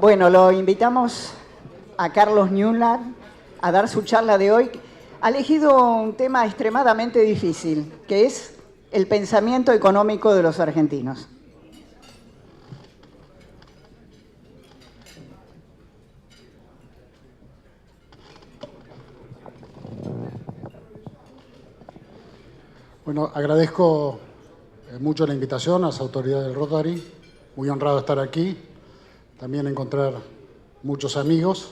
Bueno, lo invitamos a Carlos Newland a dar su charla de hoy. Ha elegido un tema extremadamente difícil, que es el pensamiento económico de los argentinos. Bueno, agradezco mucho la invitación a las autoridades del Rotary. Muy honrado de estar aquí. También encontrar muchos amigos.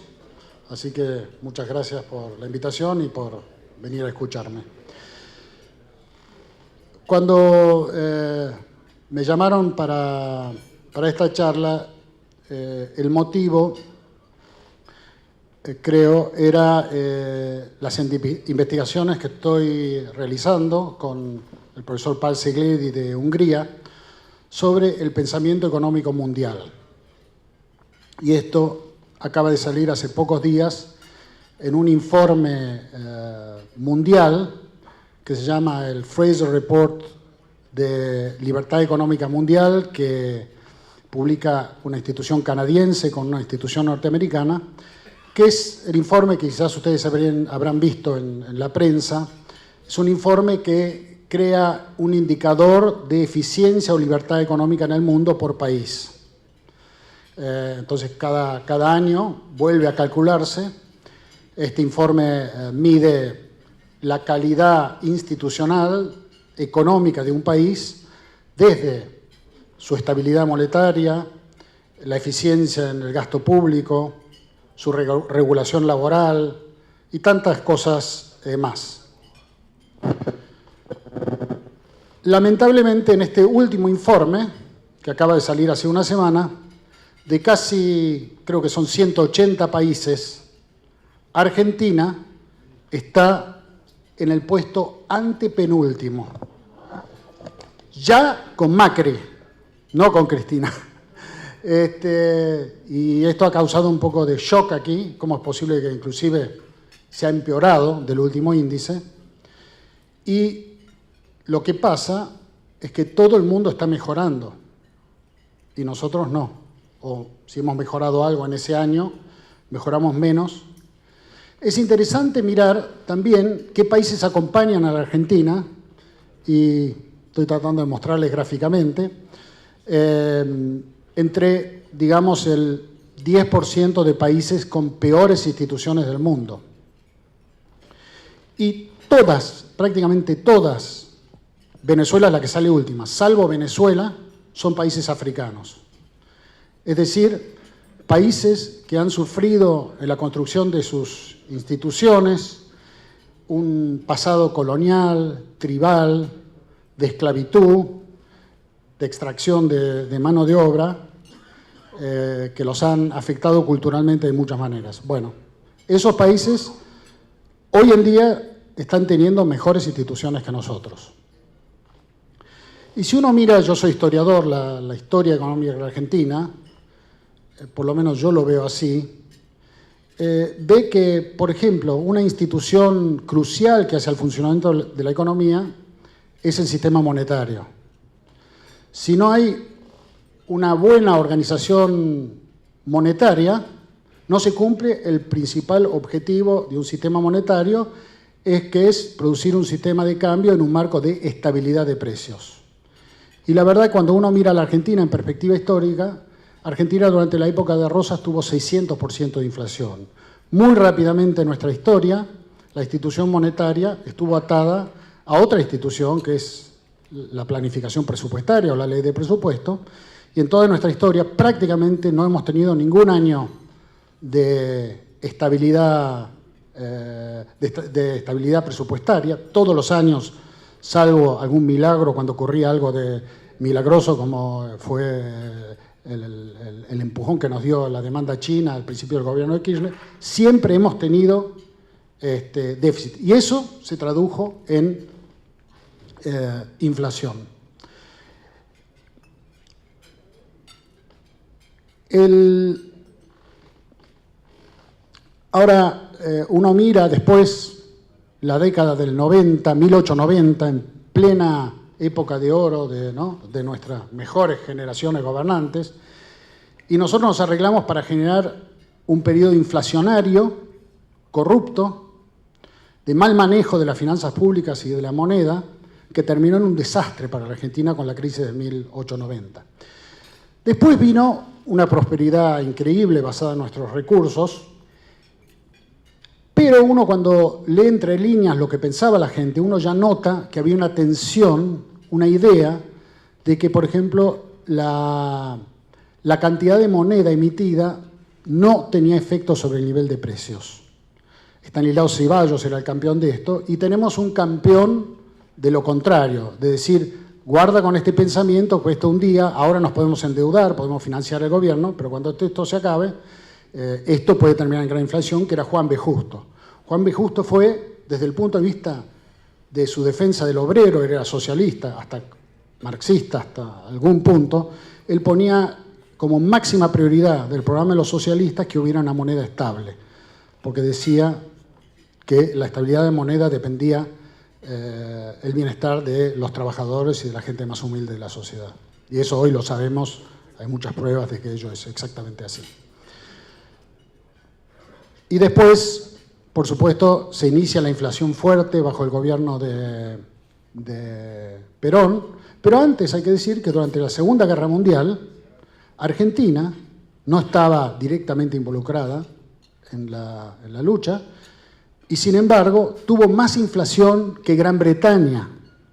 Así que muchas gracias por la invitación y por venir a escucharme. Cuando me llamaron para esta charla, el motivo, creo, era las investigaciones que estoy realizando con el profesor Pál Szeglédi de Hungría sobre el pensamiento económico mundial. Y esto acaba de salir hace pocos días en un informe mundial que se llama el Fraser Report de Libertad Económica Mundial, que publica una institución canadiense con una institución norteamericana, que es el informe que quizás ustedes habrán visto en la prensa. Es un informe que crea un indicador de eficiencia o libertad económica en el mundo por país. Entonces, cada año vuelve a calcularse. Este informe mide la calidad institucional, económica de un país, desde su estabilidad monetaria, la eficiencia en el gasto público, su regulación laboral y tantas cosas más. Lamentablemente, en este último informe, que acaba de salir hace una semana, de casi, creo que son 180 países, Argentina está en el puesto antepenúltimo. Ya con Macri, no con Cristina. Y esto ha causado un poco de shock aquí. ¿Cómo es posible que inclusive se ha empeorado del último índice? Y lo que pasa es que todo el mundo está mejorando y nosotros no. O si hemos mejorado algo en ese año, mejoramos menos. Es interesante mirar también qué países acompañan a la Argentina, y estoy tratando de mostrarles gráficamente, entre, digamos, el 10% de países con peores instituciones del mundo. Y todas, prácticamente todas, Venezuela es la que sale última, salvo Venezuela, son países africanos. Es decir, países que han sufrido en la construcción de sus instituciones un pasado colonial, tribal, de esclavitud, de extracción de mano de obra, que los han afectado culturalmente de muchas maneras. Bueno, esos países hoy en día están teniendo mejores instituciones que nosotros. Y si uno mira, yo soy historiador, la historia económica de la Argentina, por lo menos yo lo veo así, ve que, por ejemplo, una institución crucial que hace al funcionamiento de la economía es el sistema monetario. Si no hay una buena organización monetaria, no se cumple el principal objetivo de un sistema monetario, que es producir un sistema de cambio en un marco de estabilidad de precios. Y la verdad, cuando uno mira a la Argentina en perspectiva histórica, Argentina durante la época de Rosas tuvo 600% de inflación. Muy rápidamente en nuestra historia, la institución monetaria estuvo atada a otra institución, que es la planificación presupuestaria o la ley de presupuesto, y en toda nuestra historia prácticamente no hemos tenido ningún año de estabilidad, presupuestaria. Todos los años, salvo algún milagro, cuando ocurría algo de milagroso, como fue el empujón que nos dio la demanda china al principio del gobierno de Kirchner, siempre hemos tenido déficit. Y eso se tradujo en inflación. Ahora uno mira después la década del 90, 1890, en plena época de oro de nuestras mejores generaciones gobernantes, Y nosotros nos arreglamos para generar un periodo inflacionario, corrupto, de mal manejo de las finanzas públicas y de la moneda, que terminó en un desastre para la Argentina con la crisis de 1890. Después vino una prosperidad increíble basada en nuestros recursos, pero uno cuando lee entre líneas lo que pensaba la gente, uno ya nota que había una tensión, una idea de que, por ejemplo, la cantidad de moneda emitida no tenía efecto sobre el nivel de precios. Estanislao Ceballos era el campeón de esto, y tenemos un campeón de lo contrario, de decir, guarda con este pensamiento, cuesta un día, ahora nos podemos endeudar, podemos financiar el gobierno, pero cuando esto se acabe, esto puede terminar en gran inflación, que era Juan B. Justo. Juan B. Justo fue, desde el punto de vista de su defensa del obrero, era socialista, hasta marxista, hasta algún punto, él ponía como máxima prioridad del programa de los socialistas que hubiera una moneda estable, porque decía que la estabilidad de moneda dependía el bienestar de los trabajadores y de la gente más humilde de la sociedad. Y eso hoy lo sabemos, hay muchas pruebas de que ello es exactamente así. Y después, por supuesto, se inicia la inflación fuerte bajo el gobierno de Perón, pero antes hay que decir que durante la Segunda Guerra Mundial, Argentina no estaba directamente involucrada en la lucha, y sin embargo tuvo más inflación que Gran Bretaña,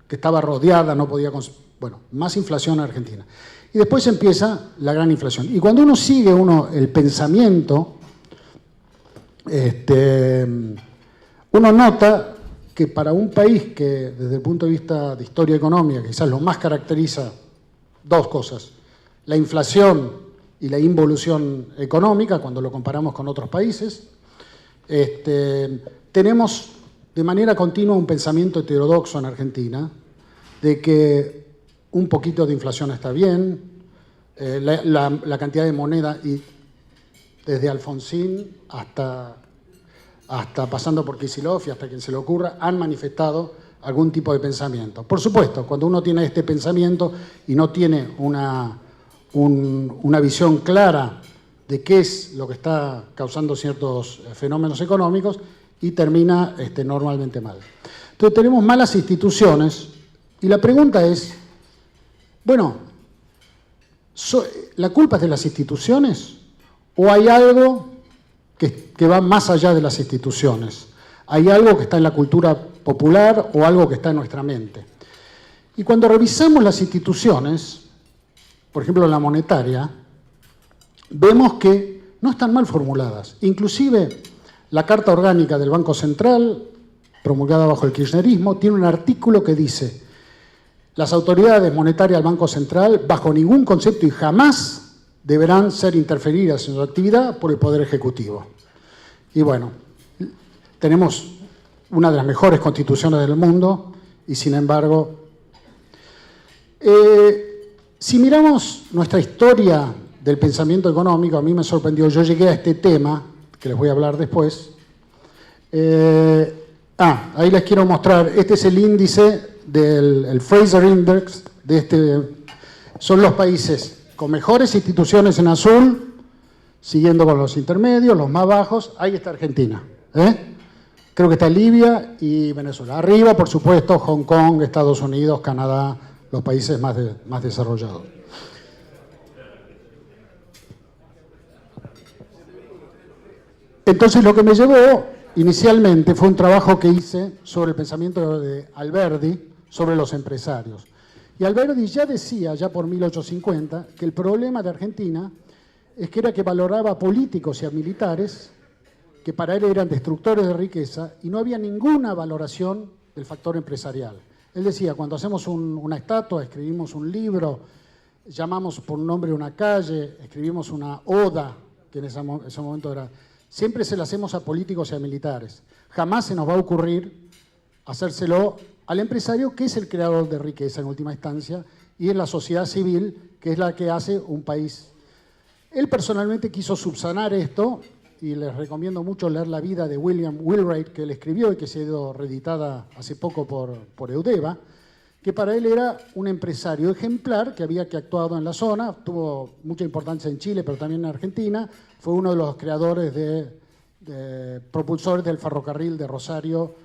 que estaba rodeada, no podía... Bueno, más inflación en Argentina. Y después empieza la gran inflación. Y cuando uno sigue el pensamiento, uno nota que para un país que desde el punto de vista de historia económica quizás lo más caracteriza dos cosas, la inflación y la involución económica cuando lo comparamos con otros países, tenemos de manera continua un pensamiento heterodoxo en Argentina de que un poquito de inflación está bien, la cantidad de moneda, y desde Alfonsín hasta pasando por Kicillof y hasta quien se le ocurra, han manifestado algún tipo de pensamiento. Por supuesto, cuando uno tiene este pensamiento y no tiene una visión clara de qué es lo que está causando ciertos fenómenos económicos, y termina normalmente mal. Entonces tenemos malas instituciones, y la pregunta es, bueno, ¿la culpa es de las instituciones o hay algo que va más allá de las instituciones? ¿Hay algo que está en la cultura popular o algo que está en nuestra mente? Y cuando revisamos las instituciones, por ejemplo la monetaria, vemos que no están mal formuladas. Inclusive la Carta Orgánica del Banco Central, promulgada bajo el kirchnerismo, tiene un artículo que dice: las autoridades monetarias del Banco Central, bajo ningún concepto y jamás, deberán ser interferidas en su actividad por el Poder Ejecutivo. Y bueno, tenemos una de las mejores constituciones del mundo y sin embargo, si miramos nuestra historia del pensamiento económico, a mí me sorprendió, yo llegué a este tema, que les voy a hablar después. Ahí les quiero mostrar, este es el índice del Fraser Index, son los países con mejores instituciones en azul, siguiendo con los intermedios, los más bajos, ahí está Argentina. Creo que está Libia y Venezuela. Arriba, por supuesto, Hong Kong, Estados Unidos, Canadá, los países más desarrollados. Entonces lo que me llevó inicialmente fue un trabajo que hice sobre el pensamiento de Alberdi sobre los empresarios. Y Alberdi ya decía, ya por 1850, que el problema de Argentina es que valoraba a políticos y a militares, que para él eran destructores de riqueza, y no había ninguna valoración del factor empresarial. Él decía, cuando hacemos una estatua, escribimos un libro, llamamos por nombre una calle, escribimos una oda, que en ese momento era... Siempre se la hacemos a políticos y a militares. Jamás se nos va a ocurrir hacérselo al empresario, que es el creador de riqueza en última instancia, y es la sociedad civil, que es la que hace un país. Él personalmente quiso subsanar esto, y les recomiendo mucho leer la vida de William Wheelwright, que él escribió y que se ha ido reeditada hace poco por Eudeva, que para él era un empresario ejemplar que había que actuado en la zona, tuvo mucha importancia en Chile, pero también en Argentina, fue uno de los creadores de propulsores del ferrocarril de Rosario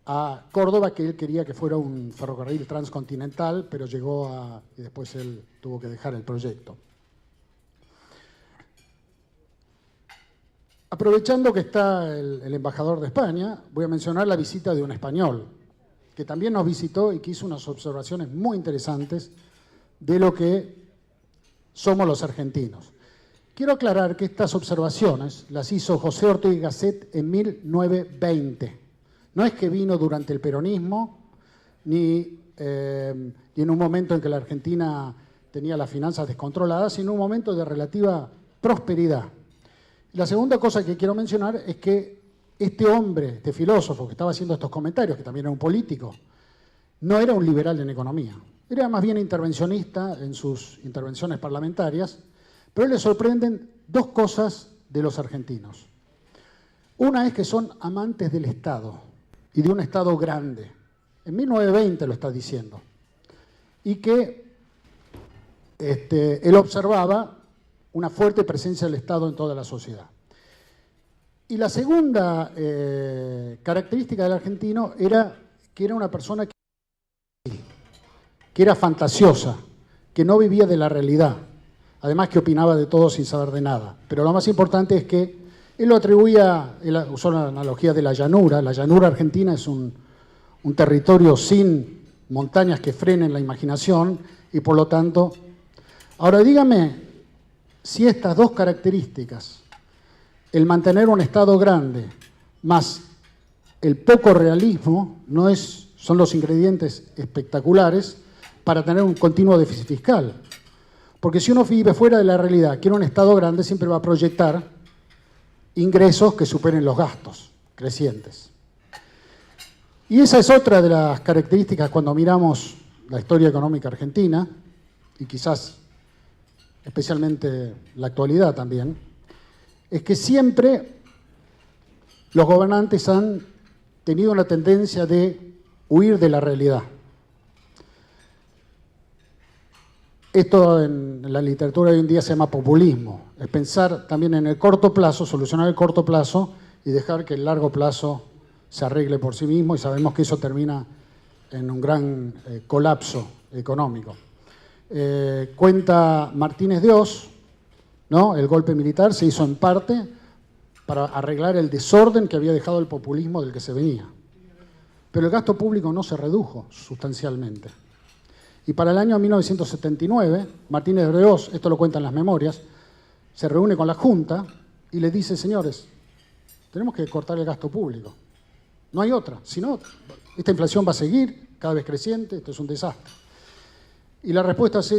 a Córdoba, que él quería que fuera un ferrocarril transcontinental, pero y después él tuvo que dejar el proyecto. Aprovechando que está el embajador de España, voy a mencionar la visita de un español, que también nos visitó y que hizo unas observaciones muy interesantes de lo que somos los argentinos. Quiero aclarar que estas observaciones las hizo José Ortega y Gasset en 1920. No es que vino durante el peronismo, ni en un momento en que la Argentina tenía las finanzas descontroladas, sino un momento de relativa prosperidad. La segunda cosa que quiero mencionar es que este hombre, este filósofo que estaba haciendo estos comentarios, que también era un político, no era un liberal en economía, era más bien intervencionista en sus intervenciones parlamentarias, pero le sorprenden dos cosas de los argentinos. Una es que son amantes del Estado y de un Estado grande. En 1920 lo está diciendo. Y que él observaba una fuerte presencia del Estado en toda la sociedad. Y la segunda característica del argentino era que era una persona que era fantasiosa, que no vivía de la realidad, además que opinaba de todo sin saber de nada. Pero lo más importante es que él lo atribuía, él usó la analogía de la llanura argentina es un territorio sin montañas que frenen la imaginación y por lo tanto... Ahora dígame si estas dos características, el mantener un Estado grande más el poco realismo, son los ingredientes espectaculares para tener un continuo déficit fiscal. Porque si uno vive fuera de la realidad, quiere un Estado grande, siempre va a proyectar ingresos que superen los gastos crecientes. Y esa es otra de las características cuando miramos la historia económica argentina, y quizás especialmente la actualidad también, es que siempre los gobernantes han tenido una tendencia de huir de la realidad. Esto en la literatura hoy en día se llama populismo, es pensar también en el corto plazo, solucionar el corto plazo y dejar que el largo plazo se arregle por sí mismo, y sabemos que eso termina en un gran colapso económico. Cuenta Martínez de Oz, ¿no? El golpe militar se hizo en parte para arreglar el desorden que había dejado el populismo del que se venía. Pero el gasto público no se redujo sustancialmente. Y para el año 1979, Martínez de Oz, esto lo cuentan las memorias, se reúne con la Junta y le dice: señores, tenemos que cortar el gasto público. No hay otra, si no, esta inflación va a seguir cada vez creciente, esto es un desastre. Y la respuesta es: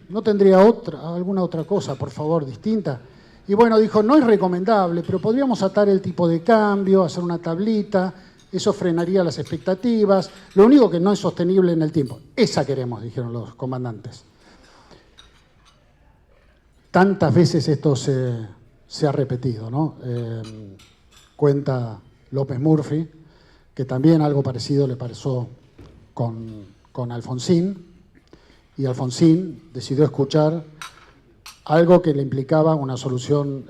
¿no tendría alguna otra cosa, por favor, distinta? Y bueno, dijo, no es recomendable, pero podríamos atar el tipo de cambio, hacer una tablita, eso frenaría las expectativas, lo único que no es sostenible en el tiempo. Esa queremos, dijeron los comandantes. Tantas veces esto se ha repetido, ¿no? Cuenta López Murphy que también algo parecido le pasó con Alfonsín, y Alfonsín decidió escuchar algo que le implicaba una solución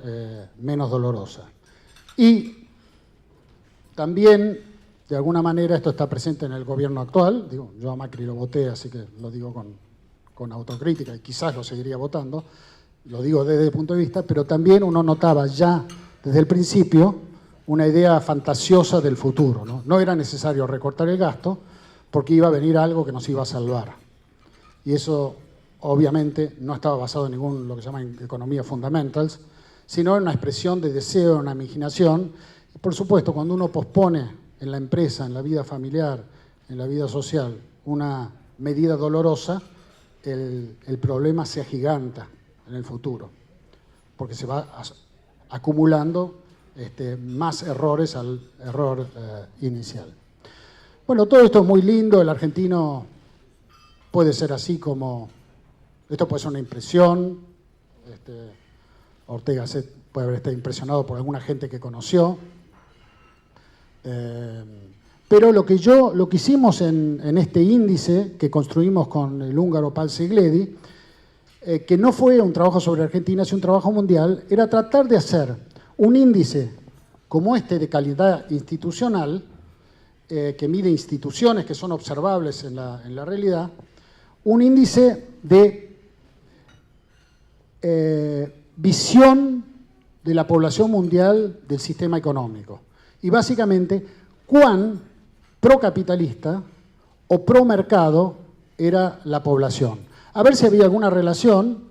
menos dolorosa. Y también, de alguna manera, esto está presente en el gobierno actual. Digo, yo a Macri lo voté, así que lo digo con autocrítica, y quizás lo seguiría votando, lo digo desde el punto de vista, pero también uno notaba ya desde el principio una idea fantasiosa del futuro, ¿no? No era necesario recortar el gasto porque iba a venir algo que nos iba a salvar. Y eso, obviamente, no estaba basado en lo que se llama economía fundamentals, sino en una expresión de deseo, una imaginación. Y por supuesto, cuando uno pospone en la empresa, en la vida familiar, en la vida social, una medida dolorosa, el problema se agiganta en el futuro, porque se va acumulando más errores al error inicial. Bueno, todo esto es muy lindo, el argentino puede ser así como... Esto puede ser una impresión, Ortega puede haber estado impresionado por alguna gente que conoció, Pero lo que hicimos en este índice que construimos con el húngaro Pál Sziglédi, que no fue un trabajo sobre Argentina, sino un trabajo mundial, era tratar de hacer un índice como este de calidad institucional, que mide instituciones que son observables en la realidad, un índice de visión de la población mundial del sistema económico. Y básicamente, cuán procapitalista o pro-mercado era la población. A ver si había alguna relación,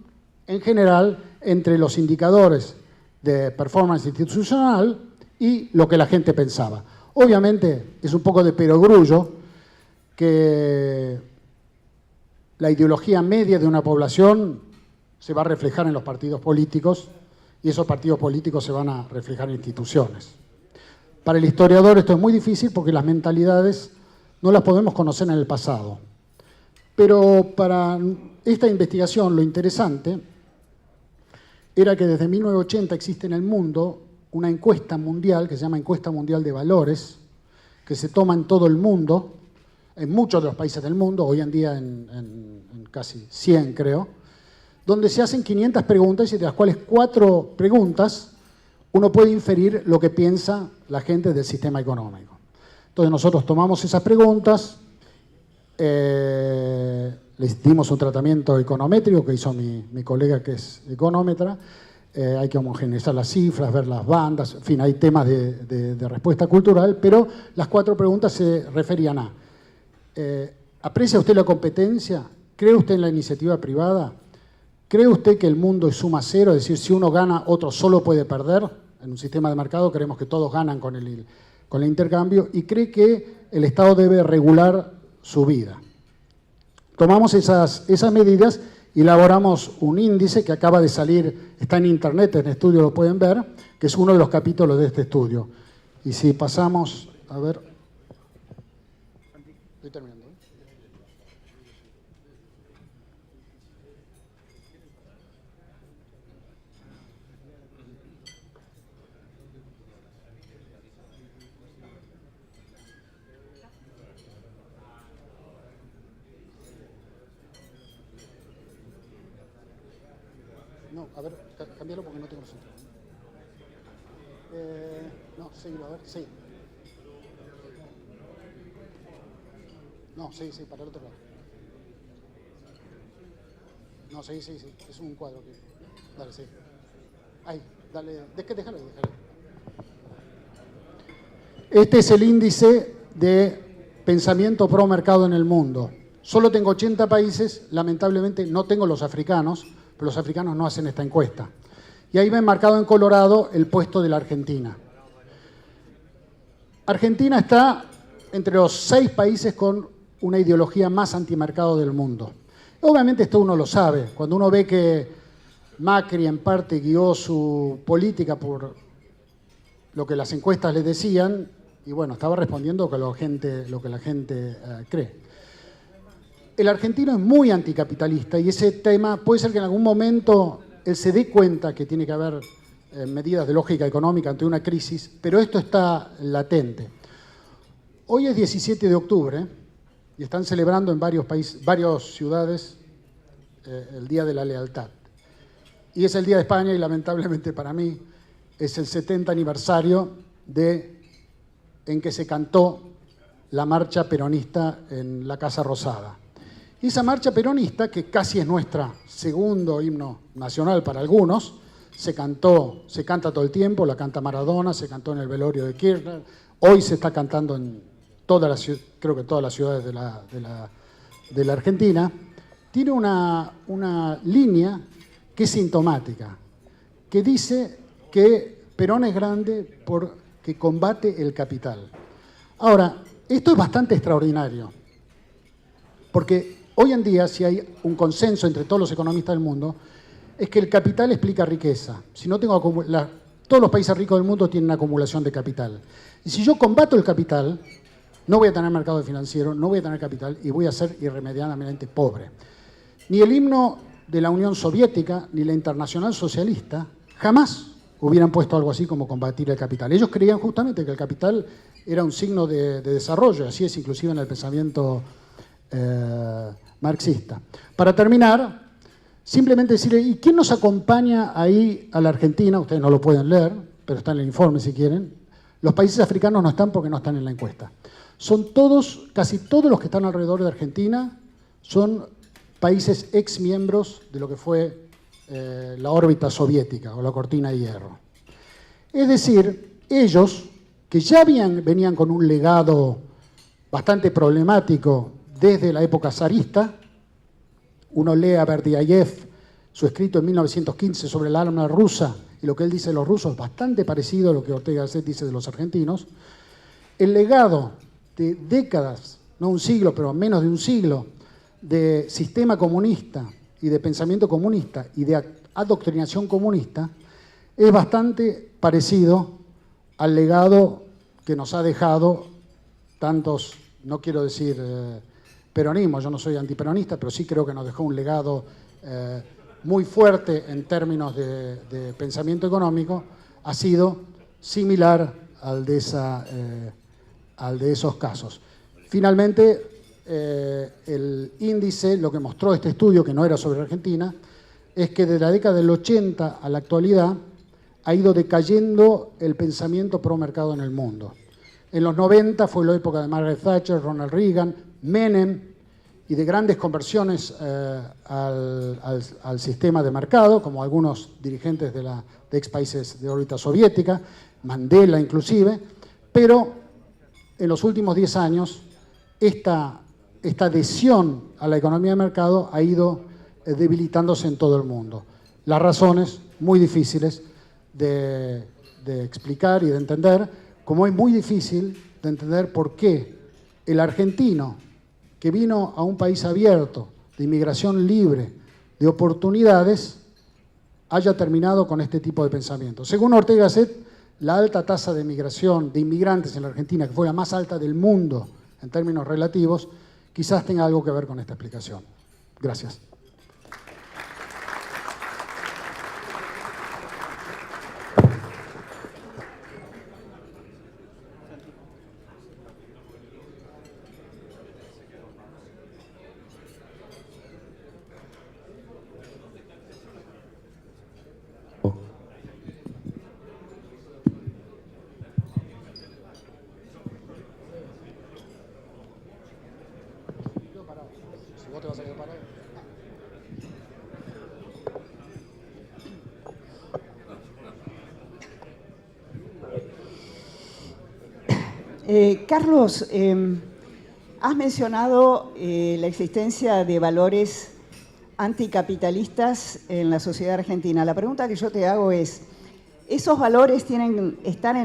en general, entre los indicadores de performance institucional y lo que la gente pensaba. Obviamente, es un poco de perogrullo que la ideología media de una población se va a reflejar en los partidos políticos y esos partidos políticos se van a reflejar en instituciones. Para el historiador esto es muy difícil porque las mentalidades no las podemos conocer en el pasado. Pero para esta investigación lo interesante era que desde 1980 existe en el mundo una encuesta mundial que se llama Encuesta Mundial de Valores, que se toma en todo el mundo, en muchos de los países del mundo, hoy en día en casi 100 creo, donde se hacen 500 preguntas y de las cuales 4 preguntas uno puede inferir lo que piensa la gente del sistema económico. Entonces nosotros tomamos esas preguntas, les dimos un tratamiento econométrico que hizo mi colega que es económetra, hay que homogeneizar las cifras, ver las bandas, en fin, hay temas de respuesta cultural, pero las 4 preguntas se referían a ¿aprecia usted la competencia? ¿Cree usted en la iniciativa privada? ¿Cree usted que el mundo es suma cero? Es decir, si uno gana, otro solo puede perder. En un sistema de mercado creemos que todos ganan con el intercambio. ¿Y cree que el Estado debe regular su vida? Tomamos esas medidas y elaboramos un índice que acaba de salir, está en internet, en el estudio lo pueden ver, que es uno de los capítulos de este estudio. Y si pasamos, a ver... Estoy terminando. No, a ver, cámbialo porque no tengo los otros. No, seguilo, a ver, sí. No, sí, para el otro lado. No, sí, es un cuadro aquí. Dale, sí. Ahí, dale, déjalo. Este es el índice de pensamiento pro mercado en el mundo. Solo tengo 80 países, lamentablemente no tengo los africanos, pero los africanos no hacen esta encuesta. Y ahí ven marcado en colorado el puesto de la Argentina. Argentina está entre los 6 países con una ideología más antimercado del mundo. Obviamente esto uno lo sabe. Cuando uno ve que Macri en parte guió su política por lo que las encuestas le decían, y bueno, estaba respondiendo lo que la gente cree. El argentino es muy anticapitalista y ese tema puede ser que en algún momento él se dé cuenta que tiene que haber medidas de lógica económica ante una crisis, pero esto está latente. Hoy es 17 de octubre y están celebrando en varias ciudades el Día de la Lealtad. Y es el Día de España y lamentablemente para mí es el 70 aniversario en que se cantó la marcha peronista en la Casa Rosada. Y esa marcha peronista, que casi es nuestro segundo himno nacional para algunos, se canta todo el tiempo, la canta Maradona, se cantó en el velorio de Kirchner, hoy se está cantando en creo que todas las ciudades de la Argentina, tiene una línea que es sintomática, que dice que Perón es grande porque combate el capital. Ahora, esto es bastante extraordinario, porque hoy en día, si hay un consenso entre todos los economistas del mundo, es que el capital explica riqueza. Si no tengo todos los países ricos del mundo tienen acumulación de capital. Y si yo combato el capital, no voy a tener mercado financiero, no voy a tener capital y voy a ser irremediablemente pobre. Ni el himno de la Unión Soviética ni la Internacional Socialista jamás hubieran puesto algo así como combatir el capital. Ellos creían justamente que el capital era un signo de desarrollo, así es inclusive en el pensamiento marxista. Para terminar, simplemente decirle, ¿y quién nos acompaña ahí a la Argentina? Ustedes no lo pueden leer, pero está en el informe si quieren. Los países africanos no están porque no están en la encuesta. Son todos, casi todos los que están alrededor de Argentina, son países ex miembros de lo que fue la órbita soviética o la cortina de hierro. Es decir, ellos, que ya venían con un legado bastante problemático desde la época zarista, uno lee a Berdiayev, su escrito en 1915 sobre el arma rusa, y lo que él dice de los rusos es bastante parecido a lo que Ortega Gasset dice de los argentinos. El legado de décadas, no un siglo, pero menos de un siglo, de sistema comunista y de pensamiento comunista y de adoctrinación comunista es bastante parecido al legado que nos ha dejado tantos, no quiero decir peronismo, yo no soy antiperonista, pero sí creo que nos dejó un legado muy fuerte en términos de pensamiento económico, ha sido similar al de esos casos. Finalmente, el índice, lo que mostró este estudio, que no era sobre Argentina, es que de la década del 80 a la actualidad ha ido decayendo el pensamiento pro mercado en el mundo. En los 90 fue la época de Margaret Thatcher, Ronald Reagan, Menem, y de grandes conversiones al sistema de mercado, como algunos dirigentes de ex países de órbita soviética, Mandela inclusive, pero en los últimos 10 años esta adhesión a la economía de mercado ha ido debilitándose en todo el mundo. Las razones muy difíciles de explicar y de entender, como es muy difícil de entender por qué el argentino, que vino a un país abierto, de inmigración libre, de oportunidades, haya terminado con este tipo de pensamiento. Según Ortega Gasset, la alta tasa de migración de inmigrantes en la Argentina, que fue la más alta del mundo en términos relativos, quizás tenga algo que ver con esta explicación. Gracias. Carlos, has mencionado la existencia de valores anticapitalistas en la sociedad argentina. La pregunta que yo te hago es, ¿esos valores están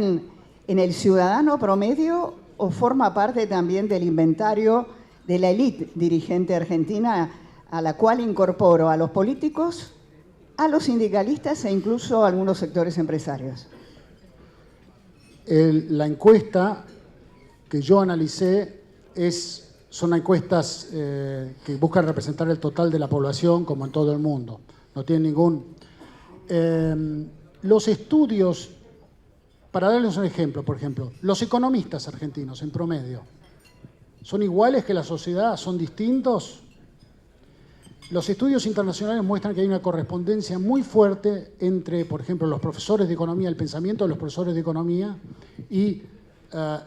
en el ciudadano promedio o forma parte también del inventario de la élite dirigente argentina, a la cual incorporo a los políticos, a los sindicalistas e incluso a algunos sectores empresarios? La encuesta que yo analicé son encuestas que buscan representar el total de la población como en todo el mundo. No tienen ningún... los estudios, para darles un ejemplo, por ejemplo, los economistas argentinos en promedio, ¿son iguales que la sociedad? ¿Son distintos? Los estudios internacionales muestran que hay una correspondencia muy fuerte entre, por ejemplo, los profesores de economía, el pensamiento de los profesores de economía y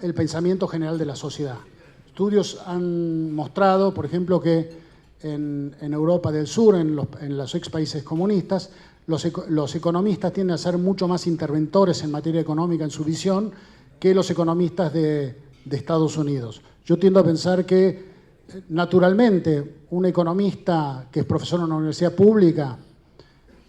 el pensamiento general de la sociedad. Estudios han mostrado, por ejemplo, que en Europa del Sur, en los ex países comunistas, los economistas tienden a ser mucho más interventores en materia económica en su visión que los economistas de Estados Unidos. Yo tiendo a pensar que, naturalmente, un economista que es profesor en una universidad pública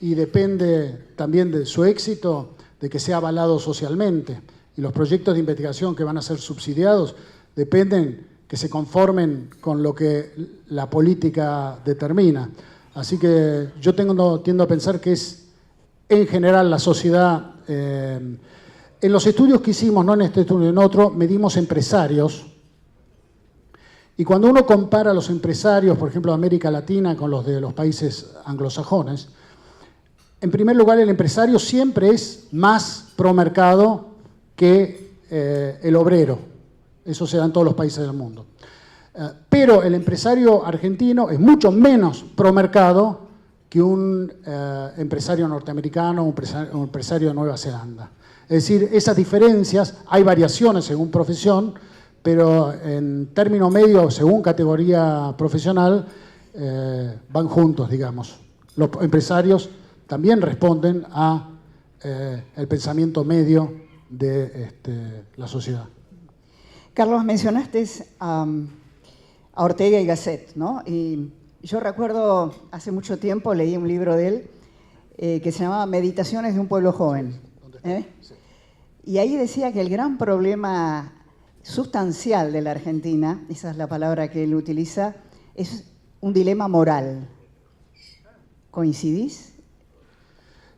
y depende también de su éxito, de que sea avalado socialmente. Y los proyectos de investigación que van a ser subsidiados dependen que se conformen con lo que la política determina. Así que yo tiendo a pensar que es, en general, la sociedad... en los estudios que hicimos, no en este estudio, en otro, medimos empresarios. Y cuando uno compara a los empresarios, por ejemplo, de América Latina con los de los países anglosajones, en primer lugar, el empresario siempre es más pro mercado que el obrero. Eso se da en todos los países del mundo. Pero el empresario argentino es mucho menos pro mercado que un empresario norteamericano o un empresario de Nueva Zelanda. Es decir, esas diferencias, hay variaciones según profesión, pero en término medio, según categoría profesional, van juntos, digamos. Los empresarios también responden a el pensamiento medio de la sociedad. Carlos, mencionaste a Ortega y Gasset, ¿no? Y yo recuerdo, hace mucho tiempo leí un libro de él que se llamaba Meditaciones de un pueblo joven. Sí. Y ahí decía que el gran problema sustancial de la Argentina, esa es la palabra que él utiliza, es un dilema moral. ¿Coincidís?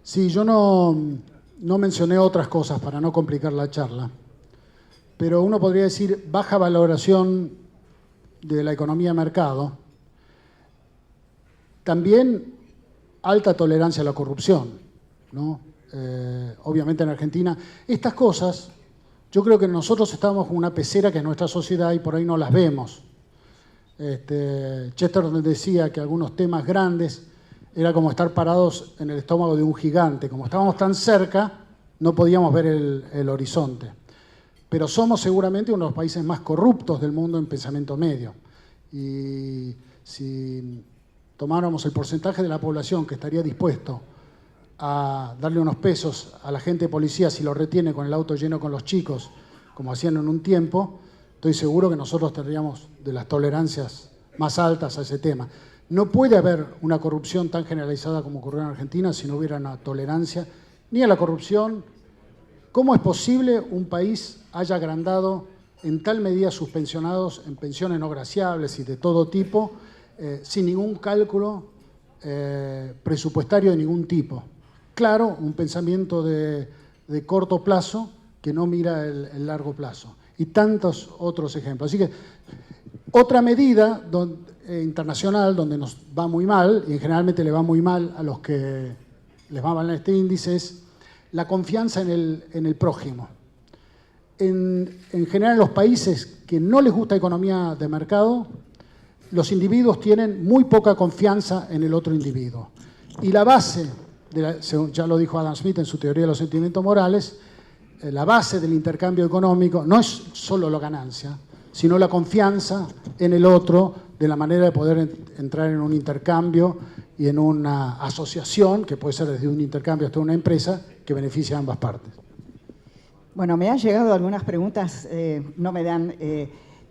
Sí, yo no mencioné otras cosas para no complicar la charla, pero uno podría decir baja valoración de la economía de mercado, también alta tolerancia a la corrupción, ¿no? Obviamente en Argentina. Estas cosas, yo creo que nosotros estamos con una pecera que es nuestra sociedad y por ahí no las vemos. Chesterton decía que algunos temas grandes era como estar parados en el estómago de un gigante. Como estábamos tan cerca, no podíamos ver el horizonte. Pero somos seguramente uno de los países más corruptos del mundo en pensamiento medio. Y si tomáramos el porcentaje de la población que estaría dispuesto a darle unos pesos a la gente de policía si lo retiene con el auto lleno con los chicos, como hacían en un tiempo, estoy seguro que nosotros tendríamos de las tolerancias más altas a ese tema. No puede haber una corrupción tan generalizada como ocurrió en Argentina si no hubiera una tolerancia ni a la corrupción. ¿Cómo es posible un país haya agrandado en tal medida sus pensionados en pensiones no graciables y de todo tipo, sin ningún cálculo presupuestario de ningún tipo? Claro, un pensamiento de corto plazo que no mira el largo plazo. Y tantos otros ejemplos. Así que otra medida internacional donde nos va muy mal, y generalmente le va muy mal a los que les va mal en este índice, es la confianza en el prójimo. En general, en los países que no les gusta economía de mercado, los individuos tienen muy poca confianza en el otro individuo. Y la base, ya lo dijo Adam Smith en su teoría de los sentimientos morales, la base del intercambio económico no es solo la ganancia, sino la confianza en el otro, de la manera de poder entrar en un intercambio y en una asociación, que puede ser desde un intercambio hasta una empresa, que beneficia a ambas partes. Bueno, me han llegado algunas preguntas, no me dan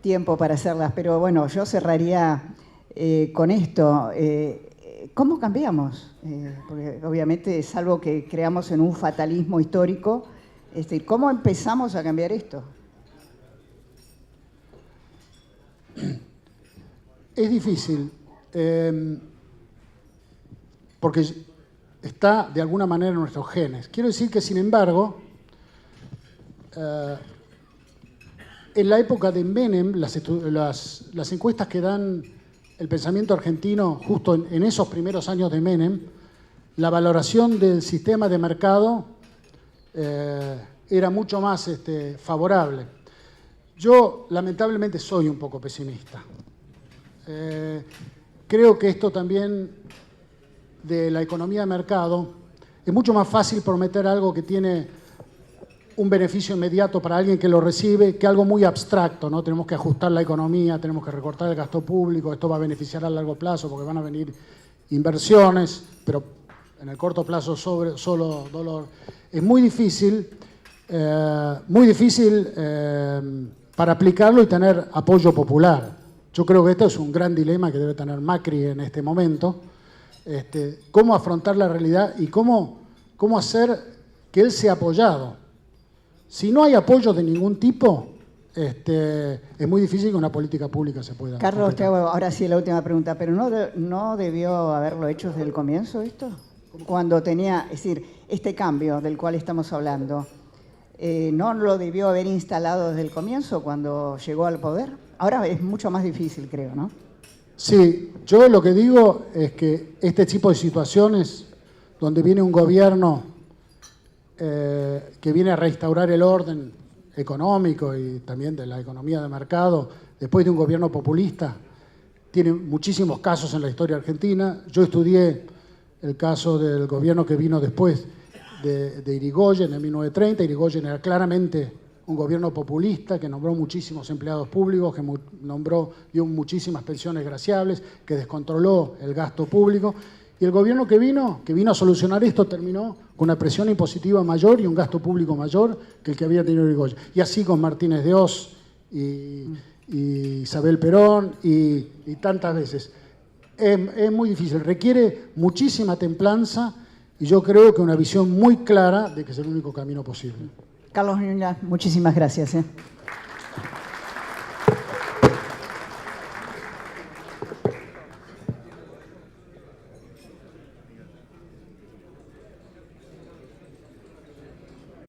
tiempo para hacerlas, pero bueno, yo cerraría con esto. ¿Cómo cambiamos? Porque obviamente es algo que creamos en un fatalismo histórico. ¿Cómo empezamos a cambiar esto? Es difícil, porque está de alguna manera en nuestros genes. Quiero decir que, sin embargo, en la época de Menem, las encuestas que dan el pensamiento argentino justo en esos primeros años de Menem, la valoración del sistema de mercado era mucho más favorable. Yo, lamentablemente, soy un poco pesimista. Creo que esto también de la economía de mercado es mucho más fácil prometer algo que tiene un beneficio inmediato para alguien que lo recibe que algo muy abstracto, ¿no? Tenemos que ajustar la economía, tenemos que recortar el gasto público, esto va a beneficiar a largo plazo porque van a venir inversiones, pero en el corto plazo solo dolor. Es muy difícil para aplicarlo y tener apoyo popular. Yo creo que esto es un gran dilema que debe tener Macri en este momento. Cómo afrontar la realidad y cómo hacer que él sea apoyado. Si no hay apoyo de ningún tipo, es muy difícil que una política pública se pueda... Carlos, te hago ahora sí la última pregunta, pero ¿no debió haberlo hecho desde el comienzo esto? Cuando tenía, es decir, este cambio del cual estamos hablando, ¿no lo debió haber instalado desde el comienzo cuando llegó al poder? Ahora es mucho más difícil, creo, ¿no? Sí, yo lo que digo es que este tipo de situaciones donde viene un gobierno que viene a restaurar el orden económico y también de la economía de mercado, después de un gobierno populista, tiene muchísimos casos en la historia argentina. Yo estudié el caso del gobierno que vino después de Irigoyen en 1930. Irigoyen era claramente un gobierno populista que nombró muchísimos empleados públicos, que dio muchísimas pensiones graciables, que descontroló el gasto público. Y el gobierno que vino a solucionar esto terminó con una presión impositiva mayor y un gasto público mayor que el que había tenido Irigoyen. Y así con Martínez de Oz y Isabel Perón y tantas veces. Es muy difícil, requiere muchísima templanza y yo creo que una visión muy clara de que es el único camino posible. Carlos Newland, muchísimas gracias.